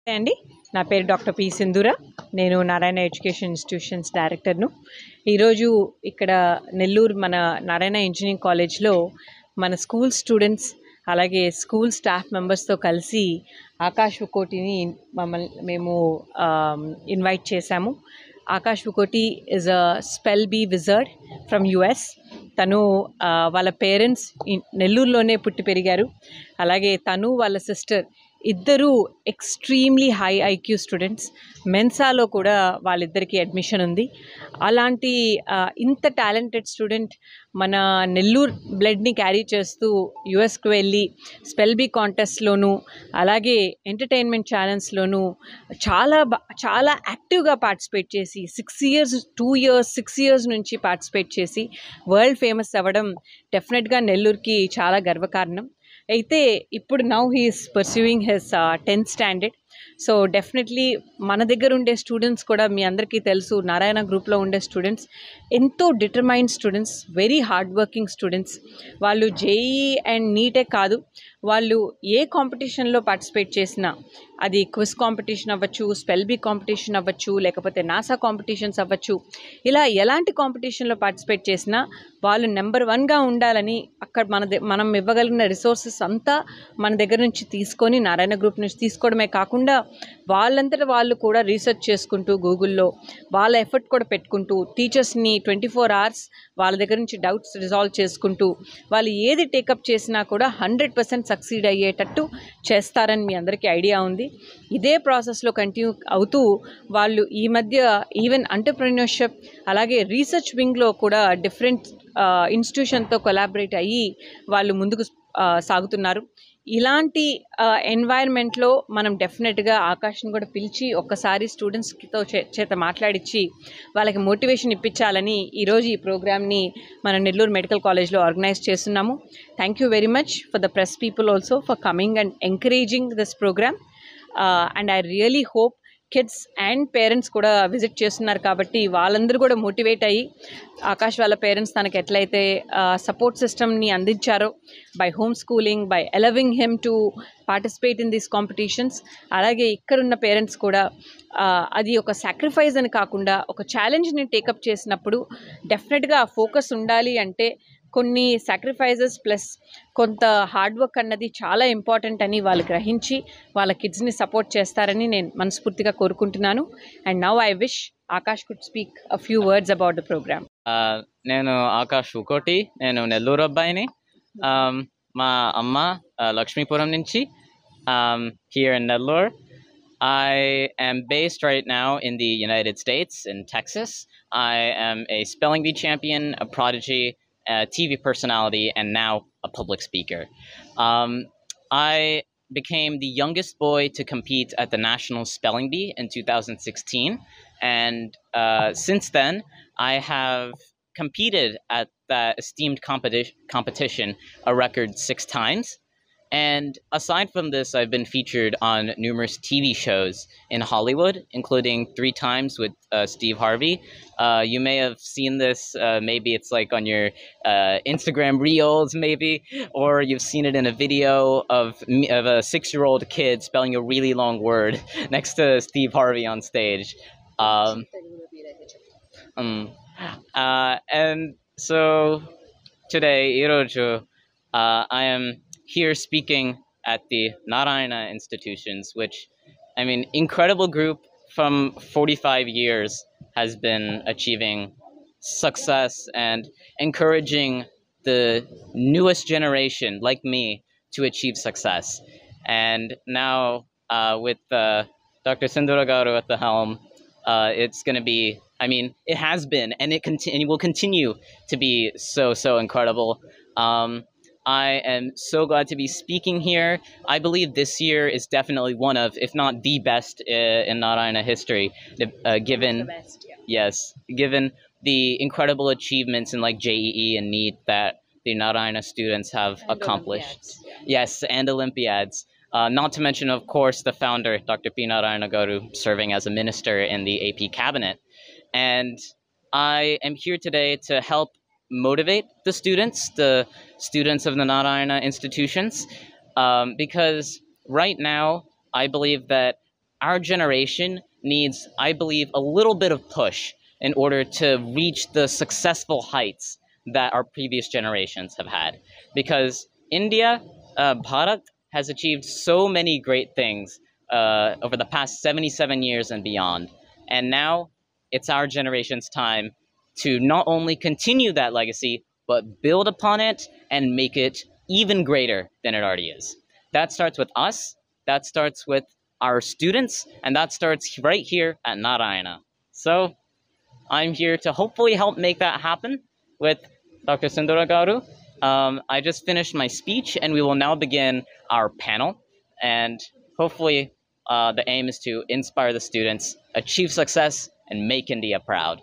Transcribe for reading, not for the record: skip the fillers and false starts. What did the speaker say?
నమస్తే అండి. నా పేరు డాక్టర్ పి. సింధూర. నేను నారాయణ ఎడ్యుకేషన్ ఇన్స్టిట్యూషన్స్ డైరెక్టర్ను. ఈరోజు ఇక్కడ నెల్లూరు మన నారాయణ ఇంజనీరింగ్ కాలేజ్లో మన స్కూల్ స్టూడెంట్స్ అలాగే స్కూల్ స్టాఫ్ మెంబర్స్తో కలిసి ఆకాష్ వుకోటిని మేము ఇన్వైట్ చేశాము. Akash Vukoti is a spell bee wizard from US. తను వాళ్ళ పేరెంట్స్ నెల్లూరులోనే పుట్టి పెరిగారు. అలాగే తను వాళ్ళ సిస్టర్ ఇద్దరు ఎక్స్ట్రీమ్లీ హై ఐక్యూ స్టూడెంట్స్. మెన్సాలో కూడా వాళ్ళిద్దరికీ అడ్మిషన్ ఉంది. అలాంటి ఇంత టాలెంటెడ్ స్టూడెంట్ మన నెల్లూరు బ్లడ్ని క్యారీ చేస్తూ యుఎస్కి వెళ్ళి స్పెల్ బీ కాంటెస్ట్లోనూ అలాగే ఎంటర్టైన్మెంట్ ఛానల్స్లోనూ చాలా యాక్టివ్గా పార్టిసిపేట్ చేసి 6 years నుంచి పార్టిసిపేట్ చేసి వరల్డ్ ఫేమస్ అవ్వడం డెఫినెట్గా నెల్లూరుకి చాలా గర్వకారణం. అయితే ఇప్పుడు now he's pursuing his 10th standard. So definitely మన దగ్గర ఉండే స్టూడెంట్స్ కూడా మీ అందరికీ తెలుసు, నారాయణ గ్రూప్లో ఉండే స్టూడెంట్స్ ఎంతో determined students, very hard working students. వాళ్ళు జేఈఈ అండ్ నీటే కాదు, వాళ్ళు ఏ కాంపిటీషన్లో పార్టిసిపేట్ చేసినా, అది క్విజ్ కాంపిటీషన్ అవ్వచ్చు, స్పెల్ బీ కాంపిటీషన్ అవ్వచ్చు, లేకపోతే నాసా కాంపిటీషన్స్ అవ్వచ్చు, ఇలా ఎలాంటి కాంపిటీషన్లో పార్టిసిపేట్ చేసినా వాళ్ళు నెంబర్ 1గా ఉండాలని అక్కడ మనం ఇవ్వగలిగిన రిసోర్సెస్ అంతా మన దగ్గర నుంచి తీసుకొని, నారాయణ గ్రూప్ నుంచి తీసుకోవడమే కాకుండా వాళ్ళంతటా వాళ్ళు కూడా రీసెర్చ్ చేసుకుంటూ గూగుల్లో వాళ్ళ ఎఫర్ట్ కూడా పెట్టుకుంటూ టీచర్స్ని 24 hours వాళ్ళ దగ్గర నుంచి డౌట్స్ రిజాల్వ్ చేసుకుంటూ వాళ్ళు ఏది టేకప్ చేసినా కూడా 100% సక్సీడ్ అయ్యేటట్టు చేస్తారని మీ అందరికీ ఐడియా ఉంది. ఇదే ప్రాసెస్లో కంటిన్యూ అవుతూ వాళ్ళు ఈ మధ్య ఈవెన్ ఎంటర్‌ప్రెన్యూర్‌షిప్ అలాగే రీసెర్చ్ వింగ్లో కూడా డిఫరెంట్ ఇన్స్టిట్యూషన్తో కొలాబరేట్ అయ్యి వాళ్ళు ముందుకు సాగుతున్నారు. ఇలాంటి ఎన్వైర్న్మెంట్లో మనం డెఫినెట్గా ఆకాష్ని కూడా పిలిచి ఒక్కసారి స్టూడెంట్స్తో చేత మాట్లాడించి వాళ్ళకి మోటివేషన్ ఇప్పించాలని ఈరోజు ఈ ప్రోగ్రామ్ని మన నెల్లూరు మెడికల్ కాలేజ్లో ఆర్గనైజ్ చేస్తున్నాము. Thank you very much for the press people also for coming and encouraging this programme. And I really hope kids and parents కూడా విజిట్ చేస్తున్నారు కాబట్టి వాళ్ళందరూ కూడా మోటివేట్ అయ్యి ఆకాష్ వాళ్ళ పేరెంట్స్ తనకు ఎట్లయితే సపోర్ట్ సిస్టమ్ని అందించారో by home schooling, by allowing him to participate in these competitions, అలాగే ఇక్కడున్న పేరెంట్స్ కూడా అది ఒక సాక్రిఫైస్ అని కాకుండా ఒక ఛాలెంజ్ని టేకప్ చేసినప్పుడు డెఫినెట్గా ఫోకస్ ఉండాలి. అంటే కొన్ని సాక్రిఫైజెస్ ప్లస్ కొంత హార్డ్ వర్క్ అన్నది చాలా ఇంపార్టెంట్ అని వాళ్ళు గ్రహించి వాళ్ళ కిడ్స్ని సపోర్ట్ చేస్తారని నేను మనస్ఫూర్తిగా కోరుకుంటున్నాను. And now I wish Akash could speak a few words about the programme. నేను ఆకాష్ వుకోటి, నేను నెల్లూరు అబ్బాయిని. మా అమ్మ లక్ష్మీపురం నుంచి. Here in Nellore. I am based right now in the United States, in Texas. I am a spelling bee champion, a prodigy, a TV personality, and now a public speaker. I became the youngest boy to compete at the National Spelling Bee in 2016. And since then, I have competed at that esteemed competition a record 6 times. And aside from this, I've been featured on numerous TV shows in Hollywood, including 3 times with Steve Harvey. You may have seen this, maybe it's like on your Instagram reels, maybe, or you've seen it in a video of a 6-year-old kid spelling a really long word next to Steve Harvey on stage. And so today, Iroju, I am here speaking at the Narayana institutions, which, I mean, incredible group from 45 years has been achieving success and encouraging the newest generation like me to achieve success. And now with Dr. Sindhura Garu at the helm, it's going to be, I mean, it has been and it will continue to be so incredible. I am so glad to be speaking here. I believe this year is definitely one of, if not the best in Narayana history, given The best, yeah. yes, given the incredible achievements in like JEE and NEET that the Narayana students have And accomplished. Olympiads, Yes, and Olympiads. Not to mention, of course, the founder, Dr. P. Narayana Garu, serving as a minister in the AP cabinet. And I am here today to help motivate the students of the Narayana institutions, because right now I believe that our generation needs, I believe, a little bit of push in order to reach the successful heights that our previous generations have had. Because India, Bharat, has achieved so many great things over the past 77 years and beyond. And now it's our generation's time to not only continue that legacy, but build upon it and make it even greater than it already is. That starts with us, that starts with our students, and that starts right here at Narayana. So I'm here to hopefully help make that happen with Dr. Sindura Garu. I just finished my speech, and we will now begin our panel. And hopefully, the aim is to inspire the students, achieve success, and make India proud.